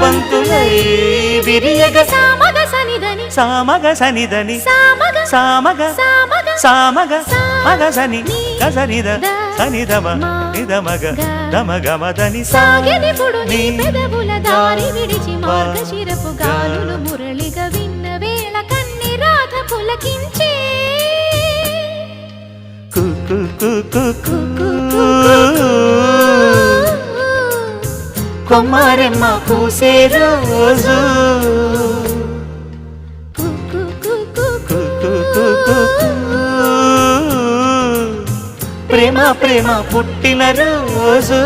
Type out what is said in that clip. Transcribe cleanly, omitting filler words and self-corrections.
బంతులై విరియగ సామగ సనిదని సామగ సనిదని సామగ సామగ సామగ సామగ మగ సని గసనిద సనిదమ నిదమగ దమగమదని సాగెనిపుడు నీ పెదవుల దారి విడిచి మార్గశిరపు గాలులు మురళిగా విన్న వేళ కన్ని రాధ పులకించే కు కు కు కు కు కొమ్మరెమ్మ పూసే రోజు ప్రేమ ప్రేమ పుట్టిన రోజు